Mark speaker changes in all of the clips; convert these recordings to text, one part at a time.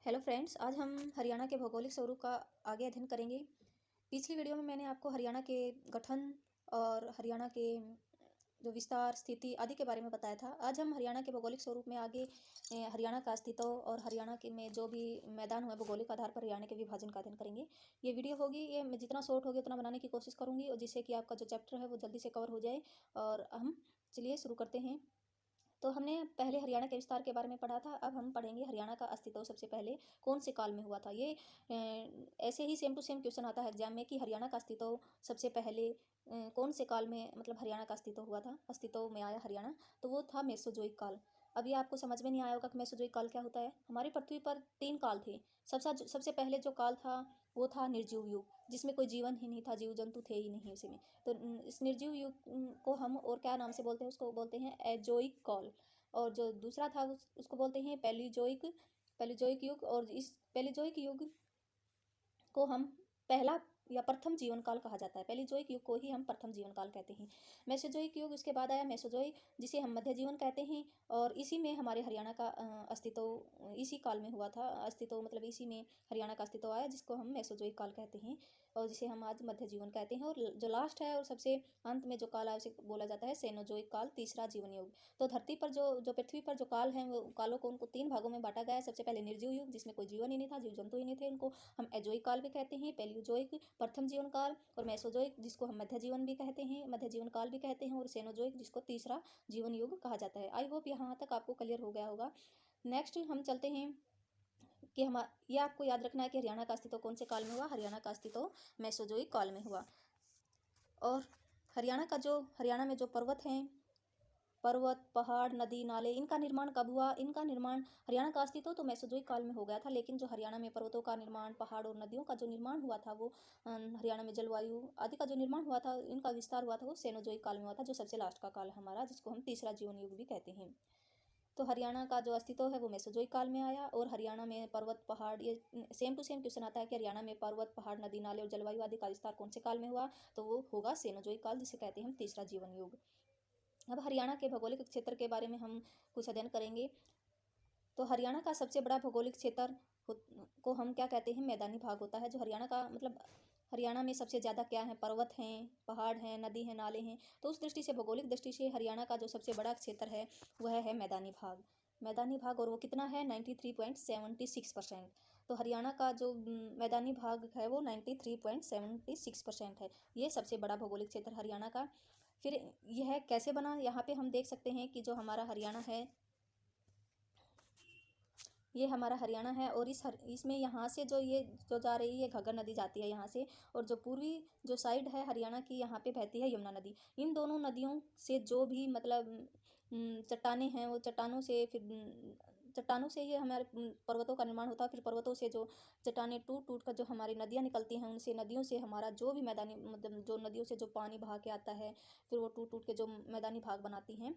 Speaker 1: Hello friends, आज हम हरियाणा के भौगोलिक स्वरूप का आगे अध्ययन करेंगे। पिछली वीडियो में मैंने आपको हरियाणा के गठन और हरियाणा के जो विस्तार, स्थिति आदि के बारे में बताया था। आज हम हरियाणा के भौगोलिक स्वरूप में आगे हरियाणा का अस्तित्व और हरियाणा के में जो भी मैदान हुआ भौगोलिक आधार पर हरियाणा के विभाजन का अध्ययन करेंगे। ये वीडियो होगी, ये मैं जितना शॉर्ट होगी उतना बनाने की कोशिश करूँगी और जिससे कि आपका जो चैप्टर है वो जल्दी से कवर हो जाए। और हम चलिए शुरू करते हैं। तो हमने पहले हरियाणा के विस्तार के बारे में पढ़ा था। अब हम पढ़ेंगे हरियाणा का अस्तित्व सबसे पहले कौन से काल में हुआ था। ये ऐसे ही सेम टू सेम क्वेश्चन आता है एग्जाम में कि हरियाणा का अस्तित्व सबसे पहले कौन से काल में मतलब हरियाणा का अस्तित्व हुआ था, अस्तित्व में आया हरियाणा। तो वो था मेसोजोइक काल। अब ये आपको समझ में नहीं आया होगा कि मेसोजोइक काल क्या होता है। हमारी पृथ्वी पर 3 काल थे। सबसे पहले जो काल था वो था निर्जीव युग, जिसमें कोई जीवन ही नहीं था, जीव जंतु थे ही नहीं उसमें। तो इस निर्जीव युग को हम और क्या नाम से बोलते हैं, उसको बोलते हैं एजोइक काल। और जो दूसरा था उसको बोलते हैं पैलियोजोइक पैलियोजोइक युग। और इस पैलियोजोइक युग को हम पहला या प्रथम जीवन काल कहा जाता है। पैलियोजोइक युग को ही हम प्रथम जीवन काल कहते हैं। मेसोजोइक युग उसके बाद आया मेसोजोइक, जिसे हम मध्य जीवन कहते हैं। और इसी में हमारे हरियाणा का अस्तित्व इसी काल में हुआ था। अस्तित्व मतलब इसी में हरियाणा का अस्तित्व आया, जिसको हम मेसोजोइक काल कहते हैं और जिसे हम आज मध्य जीवन कहते हैं। और जो लास्ट है और सबसे अंत में जो काल है उसे बोला जाता है सेनोजोइक काल, तीसरा जीवन युग। तो धरती पर जो पृथ्वी पर जो काल है वो कालों को उनको 3 भागों में बांटा गया है। सबसे पहले निर्जीव युग, जिसमें कोई जीवन ही नहीं था, जीव जंतु ही नहीं थे, उनको हम एजोइक काल भी कहते हैं। पैलियोजोइक प्रथम जीवन काल, और मेसोजोइक जिसको हम मध्य जीवन भी कहते हैं, मध्य जीवन काल भी कहते हैं, और सेनोजोइक जिसको तीसरा जीवन युग कहा जाता है। आई होप यहाँ तक आपको क्लियर हो गया होगा। नेक्स्ट हम चलते हैं कि हम ये आपको याद रखना है कि हरियाणा का अस्तित्व कौन से काल में हुआ। हरियाणा का अस्तित्व मेसोजोइक काल में हुआ। और हरियाणा में जो पर्वत हैं, पर्वत, पहाड़, नदी, नाले, इनका निर्माण कब हुआ? इनका निर्माण, हरियाणा का अस्तित्व तो मेसोजोइक काल में हो गया था, लेकिन जो हरियाणा में पर्वतों का निर्माण, पहाड़ और नदियों का जो निर्माण हुआ था, वो हरियाणा में जलवायु आदि का जो निर्माण हुआ था, इनका विस्तार हुआ था, वो सेनोजोइक काल में हुआ था, जो सबसे लास्ट का काल है हमारा, जिसको हम तीसरा जीवन युग भी कहते हैं। तो हरियाणा का जो अस्तित्व है वो मेसोजोइक काल में आया। और हरियाणा में पर्वत, पहाड़, ये सेम टू सेम क्वेश्चन आता है कि हरियाणा में पर्वत, पहाड़, नदी, नाले और जलवायु आदि का विस्तार कौन से काल में हुआ? तो वो होगा सेनोजोइक काल, जिसे कहते हैं हम तीसरा जीवन युग। अब हरियाणा के भौगोलिक क्षेत्र के बारे में हम कुछ अध्ययन करेंगे। तो हरियाणा का सबसे बड़ा भौगोलिक क्षेत्र को हम क्या कहते हैं? मैदानी भाग होता है। जो हरियाणा का मतलब हरियाणा में सबसे ज़्यादा क्या है? पर्वत हैं, पहाड़ हैं, नदी हैं, नाले हैं। तो उस दृष्टि से, भौगोलिक दृष्टि से हरियाणा का जो सबसे बड़ा क्षेत्र है वह है मैदानी भाग। मैदानी भाग, और वो कितना है? 93.76%। तो हरियाणा का जो मैदानी भाग है वो 93.76% है। ये सबसे बड़ा भौगोलिक क्षेत्र हरियाणा का। फिर यह कैसे बना? यहाँ पे हम देख सकते हैं कि जो हमारा हरियाणा है, ये हमारा हरियाणा है, और इसमें यहाँ से जो जा रही है घग्गर नदी जाती है यहाँ से। और जो पूर्वी जो साइड है हरियाणा की, यहाँ पे बहती है यमुना नदी। इन दोनों नदियों से जो भी मतलब चट्टानें हैं, वो चट्टानों से ही हमारे पर्वतों का निर्माण होता है। फिर पर्वतों से जो चट्टानें टूट टूट कर जो हमारी नदियाँ निकलती हैं, उनसे नदियों से हमारा जो भी मैदानी मतलब जो नदियों से जो पानी बहा के आता है, फिर वो टूट टूट के जो मैदानी भाग बनाती हैं,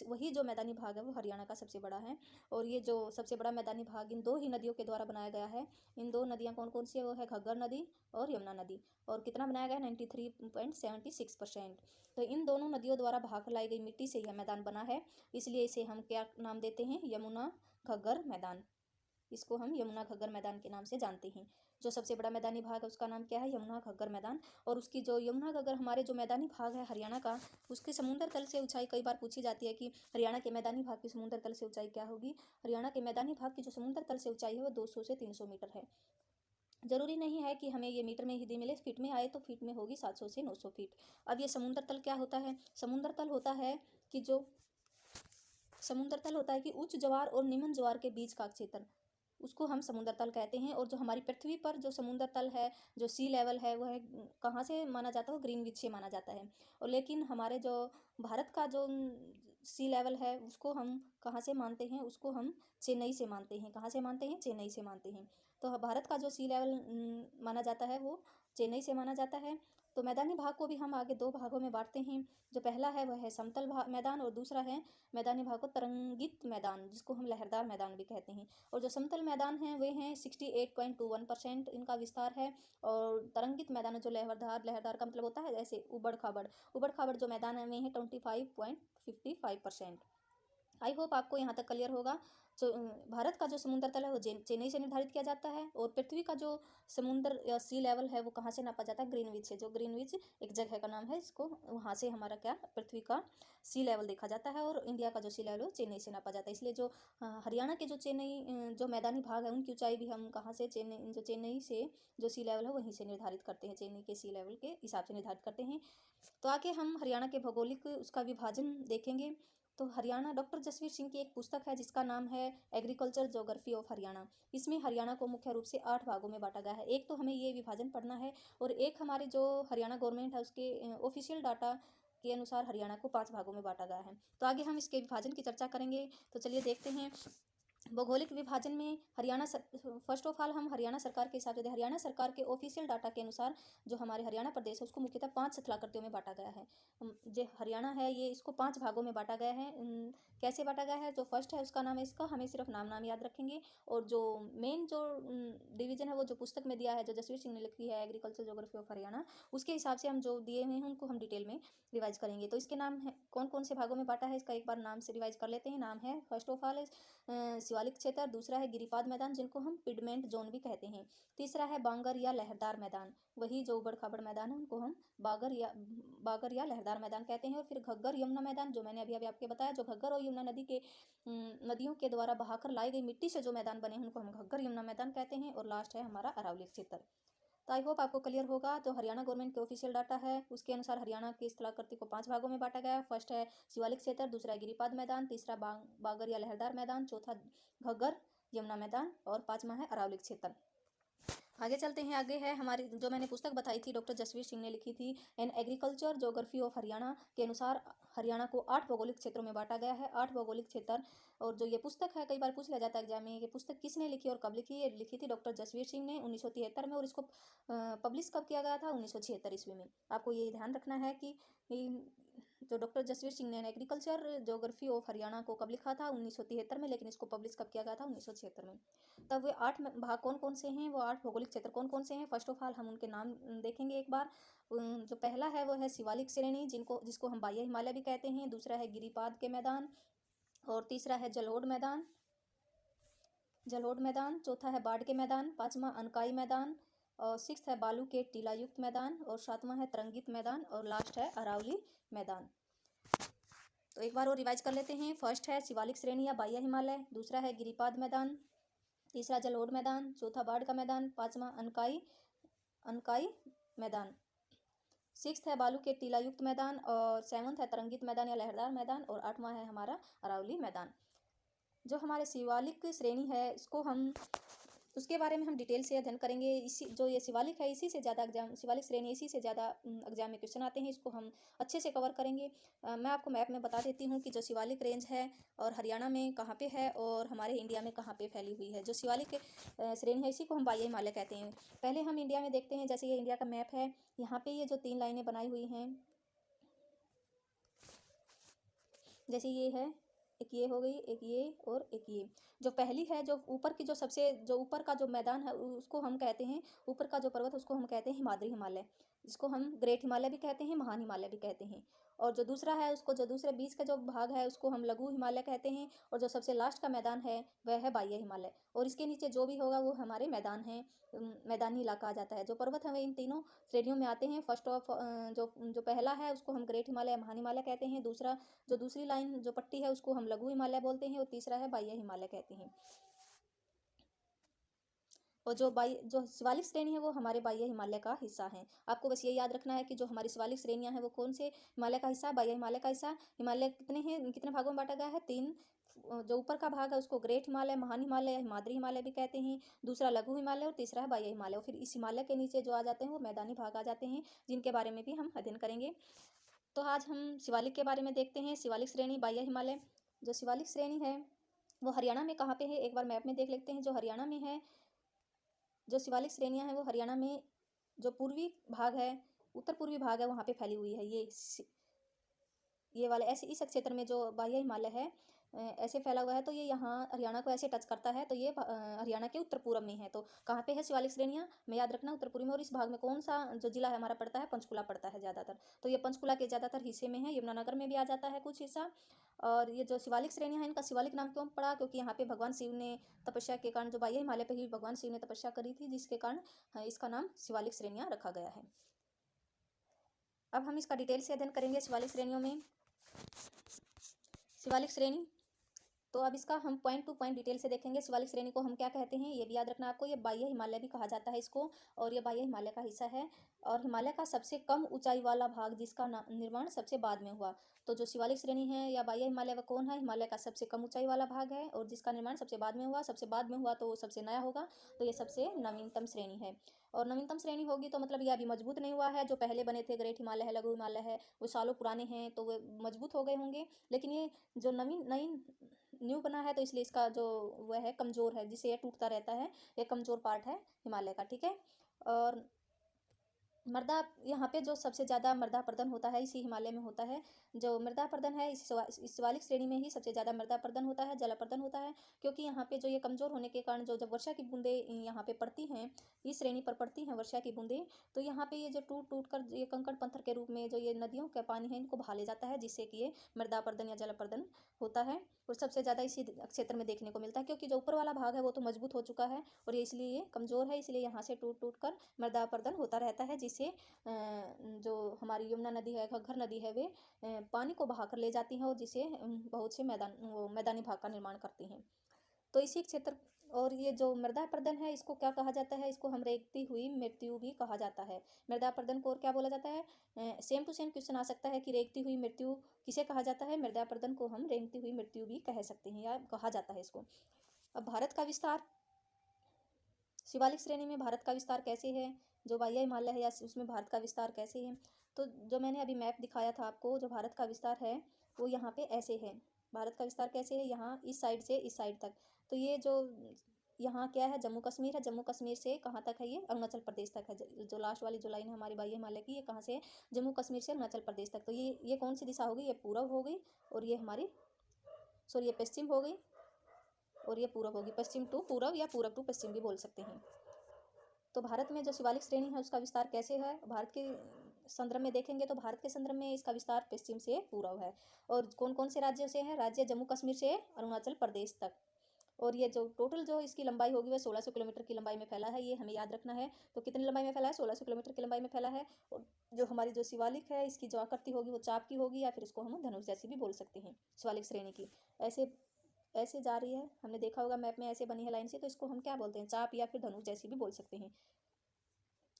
Speaker 1: वही जो मैदानी भाग है वो हरियाणा का सबसे बड़ा है। और ये जो सबसे बड़ा मैदानी भाग इन 2 ही नदियों के द्वारा बनाया गया है। इन 2 नदियाँ कौन कौन सी है? वो है घग्गर नदी और यमुना नदी। और कितना बनाया गया है? 93.76%। तो इन दोनों नदियों द्वारा भाग लाई गई मिट्टी से यह मैदान बना है, इसलिए इसे हम क्या नाम देते हैं? यमुना घग्गर मैदान। इसको हम यमुना घग्गर मैदान के नाम से जानते हैं। जो सबसे बड़ा मैदानी भाग है उसका नाम क्या है? यमुना घग्गर मैदान। और उसकी जो यमुना घग्गर हमारे जो मैदानी भाग है हरियाणा का, उसके समुद्र तल से ऊंचाई कई बार पूछी जाती है कि हरियाणा के मैदानी भाग की समुद्र तल से ऊंचाई क्या होगी। हरियाणा के मैदानी भाग की जो समुद्र तल से ऊंचाई है वो 200 से 300 मीटर है। जरूरी नहीं है कि हमें ये मीटर में ही मिले, फीट में आए तो फीट में होगी 700 से 900 फीट। अब ये समुद्र तल क्या होता है? समुद्र तल होता है कि उच्च ज्वार और निम्न ज्वार के बीच का क्षेत्र, उसको हम समुद्र तल कहते हैं। और जो हमारी पृथ्वी पर जो समुद्र तल है, जो सी लेवल है, वह कहाँ से माना जाता है? ग्रीनविच से माना जाता है। और लेकिन हमारे जो भारत का जो सी लेवल है उसको हम कहाँ से मानते हैं? उसको हम चेन्नई से मानते हैं। कहाँ से मानते हैं? चेन्नई से मानते हैं। तो भारत का जो सी लेवल माना जाता है वो चेन्नई से माना जाता है। तो मैदानी भाग को भी हम आगे 2 भागों में बांटते हैं। जो पहला है वह है समतल मैदान, और दूसरा है मैदानी भाग को तरंगित मैदान, जिसको हम लहरदार मैदान भी कहते हैं। और जो समतल मैदान हैं वे हैं 68.21% इनका विस्तार है। और तरंगित मैदान जो लहरदार का मतलब होता है जैसे उबड़ खाबड़ जो मैदान है वे हैं 25.55%। आई होप आपको यहाँ तक क्लियर होगा। भारत का जो समुद्र तल है वो चेन्नई से निर्धारित किया जाता है, और पृथ्वी का जो समुद्र या सी लेवल है वो कहाँ से नापा जाता है? ग्रीनविच से। जो ग्रीनविच एक जगह का नाम है, इसको वहाँ से हमारा क्या पृथ्वी का सी लेवल देखा जाता है, और इंडिया का जो सी लेवल है चेन्नई से नापा जाता है। इसलिए जो हरियाणा के जो जो मैदानी भाग है उनकी ऊंचाई भी हम कहाँ से, चेन्नई से जो सी लेवल है वहीं से निर्धारित करते हैं, चेन्नई के सी लेवल के हिसाब से निर्धारित करते हैं। तो आगे हम हरियाणा के भौगोलिक उसका विभाजन देखेंगे। तो हरियाणा, डॉक्टर जसवीर सिंह की एक पुस्तक है जिसका नाम है एग्रीकल्चर ज्योग्राफी ऑफ हरियाणा। इसमें हरियाणा को मुख्य रूप से 8 भागों में बांटा गया है। एक तो हमें ये विभाजन पढ़ना है, और एक हमारे जो हरियाणा गवर्नमेंट है उसके ऑफिशियल डाटा के अनुसार हरियाणा को 5 भागों में बांटा गया है। तो आगे हम इसके विभाजन की चर्चा करेंगे। तो चलिए देखते हैं। भौगोलिक विभाजन में फर्स्ट ऑफ ऑल हम हरियाणा सरकार के हिसाब से, हरियाणा सरकार के ऑफिशियल डाटा के अनुसार जो हमारे हरियाणा प्रदेश है उसको मुख्यतः 5 स्थलाकृतियों में बांटा गया है। जो हरियाणा है ये, इसको 5 भागों में बांटा गया है। कैसे बांटा गया है? जो फर्स्ट है उसका नाम है, इसका हमें सिर्फ नाम याद रखेंगे, और जो मेन जो डिवीजन है वो जो पुस्तक में दिया है, जो जसवीर सिंह ने लिखी है एग्रीकल्चर ज्योग्राफी ऑफ हरियाणा, उसके हिसाब से हम जो दिए हुए हैं उनको हम डिटेल में रिवाइज करेंगे। तो इसके नाम है, कौन कौन से भागों में बांटा है इसका एक बार नाम से रिवाइज कर लेते हैं। नाम है फर्स्ट ऑफ ऑल शिवालिक क्षेत्र, दूसरा है गिरिपाद मैदान जिनको हम पिडमेंट जोन भी कहते हैं, तीसरा है बांगर या लहरदार मैदान, वही जो उबड़ खाबड़ मैदान है उनको हम बागर या लहरदार मैदान कहते हैं, और फिर घग्गर यमुना मैदान जो मैंने अभी अभी आपके बताया, जो घग्गर और यमुना नदी के नदियों के द्वारा बहाकर लाई गई मिट्टी से जो मैदान बने हैं उनको हम घग्गर यमुना मैदान कहते हैं, और लास्ट है हमारा अरावली क्षेत्र। तो आई होप आपको क्लियर होगा। तो हरियाणा गवर्नमेंट के ऑफिशियल डाटा है उसके अनुसार हरियाणा की स्थलाकृति को 5 भागों में बांटा गया है। फर्स्ट है शिवालिक क्षेत्र, दूसरा है गिरिपाद मैदान, तीसरा बागर या लहरदार मैदान, चौथा घग्गर यमुना मैदान, और 5वां है अरावली क्षेत्र। आगे चलते हैं। आगे है हमारी जो मैंने पुस्तक बताई थी, डॉक्टर जसवीर सिंह ने लिखी थी, an agriculture geography of Haryana के अनुसार हरियाणा को 8 भौगोलिक क्षेत्रों में बांटा गया है। 8 भौगोलिक क्षेत्र। और जो ये पुस्तक है, कई बार पूछ लिया जाता है एग्जाम में, ये पुस्तक किसने लिखी और कब लिखी? ये लिखी थी डॉक्टर जसवीर सिंह ने 1973 में, और इसको पब्लिश कब किया गया था? 1976 ईस्वी में। आपको ये ध्यान रखना है कि जो डॉक्टर जसवीर सिंह ने एग्रीकल्चर ज्योग्राफी ऑफ हरियाणा को कब लिखा था? 1973 में, लेकिन इसको पब्लिश कब किया गया था? 1976 में। तब वे 8 भाग कौन कौन से हैं? वो 8 भौगोलिक क्षेत्र कौन कौन से हैं? फर्स्ट ऑफ ऑल हम उनके नाम देखेंगे एक बार। जो पहला है वो है शिवालिक श्रेणी, जिसको हम बाह्य हिमालय भी कहते हैं। दूसरा है गिरिपाद के मैदान, और तीसरा है जलोढ़ मैदान, चौथा है बाढ़ के मैदान, 5वां अनकाई मैदान, और 6th है बालू के टीलायुक्त मैदान, और 7वां है तरंगित मैदान, और लास्ट है अरावली मैदान। तो एक बार और रिवाइज कर लेते हैं। फर्स्ट है शिवालिक श्रेणी या बाह्य हिमालय, दूसरा है गिरिपाद मैदान, तीसरा जलोढ़ मैदान, चौथा बाढ़ का मैदान, 5वां अनकाई मैदान, 6th है बालू के टीलायुक्त मैदान, और 7th है तरंगित मैदान या लहरदार मैदान, और 8वां है हमारा अरावली मैदान। जो हमारे शिवालिक श्रेणी है इसको हम, उसके बारे में हम डिटेल से अध्ययन करेंगे। इसी जो ये शिवालिक है, इसी से ज़्यादा एग्जाम, शिवालिक श्रेणी इसी से ज़्यादा एग्जाम में क्वेश्चन आते हैं, इसको हम अच्छे से कवर करेंगे। मैं आपको मैप में बता देती हूँ कि जो शिवालिक रेंज है और हरियाणा में कहाँ पे है और हमारे इंडिया में कहाँ पे फैली हुई है। जो शिवालिक श्रेणी है इसी को हम बाह्य हिमालय कहते हैं। पहले हम इंडिया में देखते हैं। जैसे ये इंडिया का मैप है, यहाँ पे ये जो 3 लाइनें बनाई हुई हैं, जैसे ये है, एक ये हो गई, एक ये, और एक ये। जो पहली है, जो ऊपर की, जो ऊपर का जो मैदान है उसको हम कहते हैं, ऊपर का जो पर्वत उसको हम कहते हैं हिमाद्री हिमालय, जिसको हम ग्रेट हिमालय भी कहते हैं, महान हिमालय भी कहते हैं। और जो दूसरा है उसको, जो दूसरे बीच का जो भाग है उसको हम लघु हिमालय कहते हैं। और जो सबसे लास्ट का मैदान है वह है बाह्य हिमालय, और इसके नीचे जो भी होगा वो हमारे मैदान हैं, मैदानी इलाका आ जाता है। जो पर्वत हमें इन तीनों श्रेणियों में आते हैं। फर्स्ट ऑफ जो पहला है उसको हम ग्रेट हिमालय, महान हिमालय कहते हैं। जो दूसरी लाइन जो पट्टी है उसको हम लघु हिमालय बोलते हैं, और तीसरा है बाह्य हिमालय कहते हैं। और जो शिवालिक श्रेणी है वो हमारे बाह्य हिमालय का हिस्सा है। आपको बस ये याद रखना है कि जो हमारी शिवालिक श्रेणियां हैं वो कौन से हिमालय का हिस्सा है? बाह्य हिमालय का हिस्सा। हिमालय कितने हैं, कितने भागों में बांटा गया है? 3। जो ऊपर का भाग है उसको ग्रेट हिमालय, महान हिमालय या हिमाद्री हिमालय भी कहते हैं, दूसरा लघु हिमालय, और तीसरा है बाह्य हिमालय। और फिर इस हिमालय के नीचे जो आ जाते हैं वो मैदानी भाग आ जाते हैं, जिनके बारे में भी हम अध्ययन करेंगे। तो आज हम शिवालिक के बारे में देखते हैं। शिवालिक श्रेणी, बाह्य हिमालय। जो शिवालिक श्रेणी है वो हरियाणा में कहाँ पे है, एक बार मैप में देख लेते हैं। जो हरियाणा में है, जो शिवालिक श्रेणियां हैं वो हरियाणा में जो पूर्वी भाग है, उत्तर पूर्वी भाग है, वहाँ पे फैली हुई है। ये वाले ऐसे इस क्षेत्र में जो बाह्य हिमालय है ऐसे फैला हुआ है, तो ये यहाँ हरियाणा को ऐसे टच करता है, तो ये हरियाणा के उत्तर पूर्व में है। तो कहाँ पे है शिवालिक श्रेणियाँ, में याद रखना उत्तर पूर्व में। और इस भाग में कौन सा जो जिला है हमारा पड़ता है, पंचकुला पड़ता है ज़्यादातर। तो ये पंचकुला के ज़्यादातर हिस्से में है, यमुनानगर में भी आ जाता है कुछ हिस्सा। और ये जो शिवालिक श्रेणियाँ हैं, इनका शिवालिक नाम क्यों पड़ा, क्योंकि यहाँ पे भगवान शिव ने तपस्या के कारण, जो बाह्य हिमालय पे ही भगवान शिव ने तपस्या करी थी, जिसके कारण इसका नाम शिवालिक श्रेणियाँ रखा गया है। अब हम इसका डिटेल से अध्ययन करेंगे शिवालिक श्रेणियों में। शिवालिक श्रेणी, तो अब इसका हम पॉइंट टू पॉइंट डिटेल से देखेंगे। शिवालिक श्रेणी को हम क्या कहते हैं, ये भी याद रखना आपको। ये बाह्य हिमालय भी कहा जाता है इसको, और ये बाह्य हिमालय का हिस्सा है, और हिमालय का सबसे कम ऊंचाई वाला भाग जिसका निर्माण सबसे बाद में हुआ। तो जो शिवालिक श्रेणी है या बाह्य हिमालय, वह कौन है, हिमालय का सबसे कम ऊंचाई वाला भाग है, और जिसका निर्माण सबसे बाद में हुआ। सबसे बाद में हुआ तो वो सबसे नया होगा, तो ये सबसे नवीनतम श्रेणी है। और नवीनतम श्रेणी होगी तो मतलब ये अभी मजबूत नहीं हुआ है। जो पहले बने थे, ग्रेट हिमालय है, लघु हिमालय है, वो सालों पुराने हैं, तो वे मजबूत हो गए होंगे। लेकिन ये जो नई न्यू बना है, तो इसलिए इसका जो वह है कमज़ोर है, जिसे ये टूटता रहता है। ये कमज़ोर पार्ट है हिमालय का, ठीक है। और मृदा, यहाँ पे जो सबसे ज़्यादा मृदा अपरदन होता है इसी हिमालय में होता है। जो मृदा अपरदन है इस शिवालिक श्रेणी में ही सबसे ज़्यादा मृदा अपरदन होता है, जल अपरदन होता है। क्योंकि यहाँ पे जो ये कमज़ोर होने के कारण, जो जब वर्षा की बूंदें यहाँ पे पड़ती हैं, इस श्रेणी पर पड़ती हैं वर्षा की बूंदें, तो यहाँ पे ये जो टूट टूट कर ये कंकड़ पत्थर के रूप में जो ये नदियों का पानी है, इनको बहा ले जाता है, जिससे कि ये मृदा अपरदन या जल अपरदन होता है। और सबसे ज़्यादा इसी क्षेत्र में देखने को मिलता है, क्योंकि जो ऊपर वाला भाग है वो तो मजबूत हो चुका है, और ये इसलिए कमज़ोर है, इसलिए यहाँ से टूट टूट कर मृदा अपरदन होता रहता है, जिससे जो हमारी यमुना नदी है, घग्गर नदी है, वे पानी को बहा कर ले जाती हैं, और जिसे बहुत से मैदानी भाग का निर्माण करती हैं। तो इसी क्षेत्र, और ये जो मृदा अपरदन है, इसको क्या कहा जाता है, इसको हम रेंगती हुई मृत्यु भी कहा जाता है। मृदा अपरदन को और क्या बोला जाता है, सेम टू सेम क्वेश्चन आ सकता है कि रेंगती हुई मृत्यु किसे कहा जाता है। मृदा अपरदन को हम रेंगती हुई मृत्यु भी कह सकते हैं, या कहा जाता है इसको। अब भारत का विस्तार, शिवालिक श्रेणी में भारत का विस्तार कैसे है, जो बाह्य हिमालय है या उसमें भारत का विस्तार कैसे है। तो जो मैंने अभी मैप दिखाया था आपको, जो भारत का विस्तार है वो यहाँ पे ऐसे है। भारत का विस्तार कैसे है, यहाँ इस साइड से इस साइड तक। तो ये जो यहाँ क्या है, जम्मू कश्मीर है। जम्मू कश्मीर से कहाँ तक है, ये अरुणाचल प्रदेश तक है। जो लास्ट वाली जो लाइन है हमारी बाह्य हिमालय की, ये कहाँ से है, जम्मू कश्मीर से अरुणाचल प्रदेश तक। तो ये कौन सी दिशा होगी, ये पूर्व हो गई, और ये हमारी सॉरी ये पश्चिम हो गई, और ये पूरब होगी। पश्चिम टू पूरब या पूरब टू पश्चिम भी बोल सकते हैं। तो भारत में जो शिवालिक श्रेणी है उसका विस्तार कैसे है, भारत के संदर्भ में देखेंगे तो भारत के संदर्भ में इसका विस्तार पश्चिम से पूर्व है। और कौन कौन से राज्यों से है, राज्य जम्मू कश्मीर से अरुणाचल प्रदेश तक। और ये जो टोटल जो इसकी लंबाई होगी वह 1600 किलोमीटर की लंबाई में फैला है, ये हमें याद रखना है। तो कितनी लंबाई में फैला है, 1600 किलोमीटर की लंबाई में फैला है। और जो हमारी जो शिवालिक है, इसकी जो आकृति होगी वो चाप की होगी, या फिर इसको हम धनुष जैसी भी बोल सकते हैं, शिवालिक श्रेणी की। ऐसे ऐसे जा रही है, हमने देखा होगा मैप में ऐसे बनी है लाइन से, तो इसको हम क्या बोलते हैं, चाप या फिर धनुष जैसी भी बोल सकते हैं।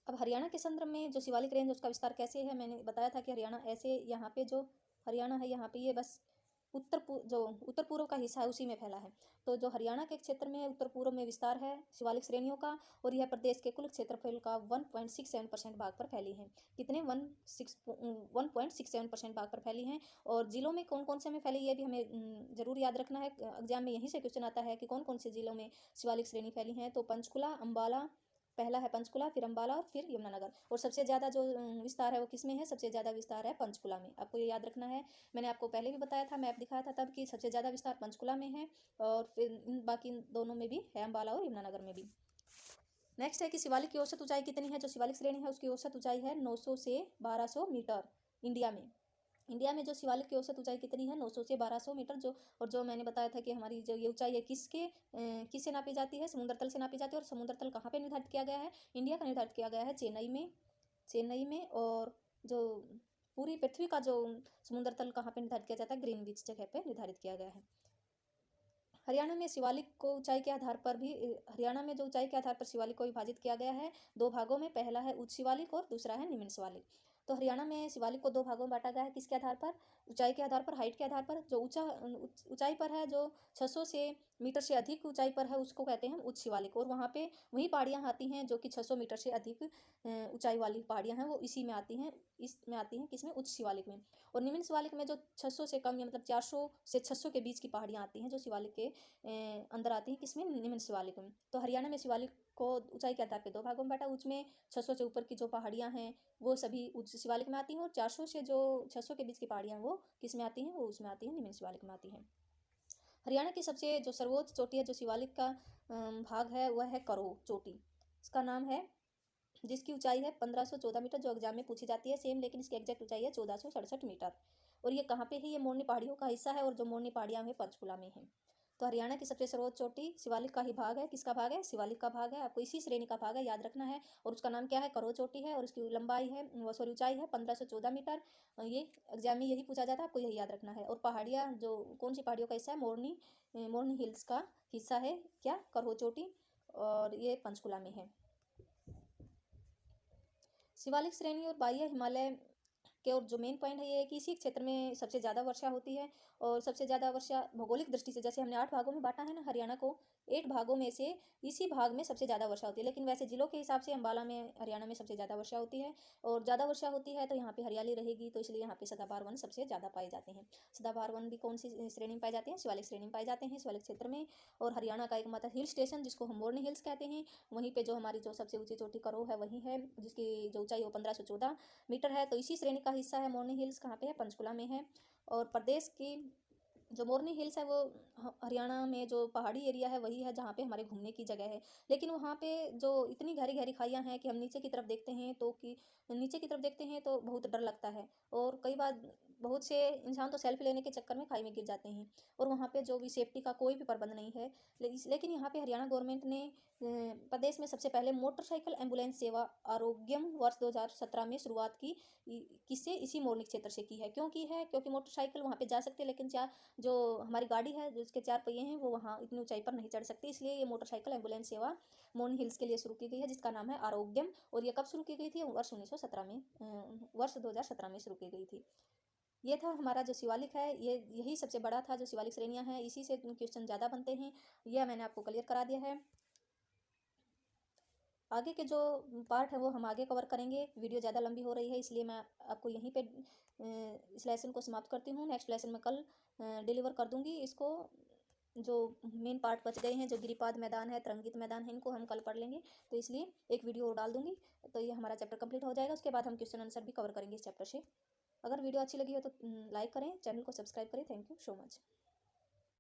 Speaker 1: अब हरियाणा के संदर्भ में जो शिवालिक रेंज उसका विस्तार कैसे है, मैंने बताया था कि हरियाणा ऐसे, यहाँ पे जो हरियाणा है यहाँ पे ये बस जो उत्तर पूर्व का हिस्सा है उसी में फैला है। तो जो हरियाणा के क्षेत्र में उत्तर पूर्व में विस्तार है शिवालिक श्रेणियों का, और यह प्रदेश के कुल क्षेत्रफल का 1.67% भाग पर फैली है। कितने 1.67% भाग पर फैली हैं। और जिलों में कौन कौन से में फैली, ये भी हमें जरूर याद रखना है। एग्जाम में यहीं से क्वेश्चन आता है कि कौन कौन से जिलों में शिवालिक श्रेणी फैली हैं। तो पंचकुला, अम्बाला, पहला है पंचकुला, फिर अम्बाला और फिर यमुनानगर। और सबसे ज़्यादा जो विस्तार है वो किस में है, सबसे ज़्यादा विस्तार है पंचकुला में। आपको ये याद रखना है, मैंने आपको पहले भी बताया था, मैप दिखाया था तब, कि सबसे ज़्यादा विस्तार पंचकुला में है, और फिर बाकी दोनों में भी है, अम्बाला और यमुनानगर में भी। नेक्स्ट है कि शिवालिक की औसत ऊंचाई कितनी है। जो शिवालिक श्रेणी है उसकी औसत ऊंचाई है 900 से 1200 मीटर इंडिया में। इंडिया में जो शिवालिक की औसत ऊंचाई कितनी है, 900 से 1200 मीटर। जो और जो मैंने बताया था कि हमारी जो ये ऊंचाई है किससे नापी जाती है, समुद्र तल से नापी जाती है। और समुद्र तल कहाँ पे निर्धारित किया गया है, इंडिया का निर्धारित किया गया है चेन्नई में। और जो पूरी पृथ्वी का जो समुद्र तल कहाँ पे निर्धारित किया जाता है, ग्रीनविच जगह पे निर्धारित किया गया है। हरियाणा में शिवालिक को ऊंचाई के आधार पर भी हरियाणा में जो ऊंचाई के आधार पर शिवालिक को विभाजित किया गया है दो भागों में। पहला है उच्च शिवालिक और दूसरा है निम्न शिवालिक। तो हरियाणा में शिवालिक को दो भागों में बांटा गया है, किसके आधार पर, ऊंचाई के आधार पर, हाइट के आधार पर। जो ऊंचाई पर है, जो 600 से मीटर से अधिक ऊंचाई पर है, उसको कहते हैं हम उच्च शिवालिक। और वहाँ पे वही पहाड़ियाँ आती हैं जो कि 600 मीटर से अधिक ऊंचाई वाली पहाड़ियाँ हैं, वो इसी में आती हैं, इसमें आती हैं, किसमें, उच्च शिवालिक में। और निम्न शिवालिक में जो 600 से कम, या मतलब 400 से 600 के बीच की पहाड़ियाँ आती हैं, जो शिवालिक के अंदर आती हैं, किसमें, निम्न शिवालिक में। तो हरियाणा में शिवालिक को ऊंचाई के आधार पर दो भागों में बांटा। उच्च में 600 से ऊपर की जो पहाड़ियाँ हैं वो सभी उच्च शिवालिक में आती हैं, और 400 से जो 600 के बीच की पहाड़ियाँ वो किस में आती हैं, वो उसमें आती हैं, निम्न शिवालिक में आती हैं। हरियाणा की सबसे जो सर्वोच्च चोटी है, जो शिवालिक का भाग है, वह है करो चोटी। इसका नाम है, जिसकी ऊंचाई है 1514 मीटर, जो एग्जाम में पूछी जाती है सेम, लेकिन इसकी एग्जैक्ट ऊंचाई है 1467 मीटर। और ये कहाँ पे है? ये मोरनी पहाड़ियों का हिस्सा है, और जो मोरनी पहाड़ियाँ हैं पंचकुला में है। तो हरियाणा की सबसे सर्वोच्च चोटी शिवालिक का ही भाग है। किसका भाग है? शिवालिक का भाग है। आपको इसी श्रेणी का भाग है, याद रखना है। और उसका नाम क्या है? करो चोटी है। और इसकी लंबाई है, वो सॉरी ऊंचाई है 1514 मीटर। ये एग्जाम में यही पूछा जाता है, आपको यही याद रखना है। और पहाड़ियाँ जो कौन सी पहाड़ियों का हिस्सा है? मोरनी हिल्स का हिस्सा है क्या? करो चोटी। और ये पंचकुला में है। शिवालिक श्रेणी और बाह्य हिमालय के और जो मेन पॉइंट है ये है कि इसी क्षेत्र में सबसे ज़्यादा वर्षा होती है। और सबसे ज़्यादा वर्षा भौगोलिक दृष्टि से, जैसे हमने 8 भागों में बांटा है ना हरियाणा को, 8 भागों में से इसी भाग में सबसे ज़्यादा वर्षा होती है। लेकिन वैसे जिलों के हिसाब से अम्बाला में, हरियाणा में सबसे ज़्यादा वर्षा होती है। और ज़्यादा वर्षा होती है तो यहाँ पे हरियाली रहेगी, तो इसलिए यहाँ पे सदाबहार वन सबसे ज़्यादा पाए जाते हैं। सदाबहार वन भी कौन सी श्रेणी में पाए जाते हैं? शिवालिक श्रेणी में पाए जाते हैं, शिवालिक क्षेत्र में। और हरियाणा का एकमात्र हिल स्टेशन, जिसको हम मोरनी हिल्स कहते हैं, वहीं पे जो हमारी जो सबसे ऊंची चोटी करो है वही है, जिसकी जो ऊंचाई वो 1514 मीटर है। तो इसी श्रेणी का हिस्सा है मोरनी हिल्स। कहाँ पे है? पंचकुला में है। और प्रदेश की जो मोरनी हिल्स है वो हरियाणा में जो पहाड़ी एरिया है वही है जहाँ पे हमारे घूमने की जगह है। लेकिन वहाँ पे जो इतनी गहरी गहरी खाइयाँ हैं कि हम नीचे की तरफ देखते हैं तो बहुत डर लगता है। और कई बार बहुत से इंसान तो सेल्फी लेने के चक्कर में खाई में गिर जाते हैं। और वहाँ पे जो भी सेफ्टी का कोई भी प्रबंध नहीं है। लेकिन यहाँ पे हरियाणा गवर्नमेंट ने प्रदेश में सबसे पहले मोटरसाइकिल एम्बुलेंस सेवा आरोग्यम वर्ष 2017 में शुरुआत की। किससे? इसी मोरनी क्षेत्र से की है। क्यों की है? क्योंकि मोटरसाइकिल वहाँ पे जा सकते हैं, लेकिन जो हमारी गाड़ी है, जो इसके 4 पहिए हैं, वो वहाँ इतनी ऊंचाई पर नहीं चढ़ सकती। इसलिए ये मोटरसाइकिल एम्बुलेंस सेवा मोरनी हिल्स के लिए शुरू की गई है, जिसका नाम है आरोग्यम। और ये कब शुरू की गई थी? वर्ष 2017 में शुरू की गई थी। ये था हमारा जो शिवालिक है, ये यही सबसे बड़ा था जो शिवालिक श्रेणियाँ हैं, इसी से क्वेश्चन ज़्यादा बनते हैं। यह मैंने आपको क्लियर करा दिया है। आगे के जो पार्ट है वो हम आगे कवर करेंगे। वीडियो ज़्यादा लंबी हो रही है, इसलिए मैं आपको यहीं पे इस लेसन को समाप्त करती हूँ। नेक्स्ट लेसन में कल डिलीवर कर दूँगी इसको। जो मेन पार्ट बच गए हैं, जो गिरिपाद मैदान है, तरंगित मैदान है, इनको हम कल पढ़ लेंगे। तो इसलिए एक वीडियो डाल दूँगी, तो ये हमारा चैप्टर कंप्लीट हो जाएगा। उसके बाद हम क्वेश्चन आंसर भी कवर करेंगे इस चैप्टर से। अगर वीडियो अच्छी लगी हो तो लाइक करें, चैनल को सब्सक्राइब करें। Thank you so much.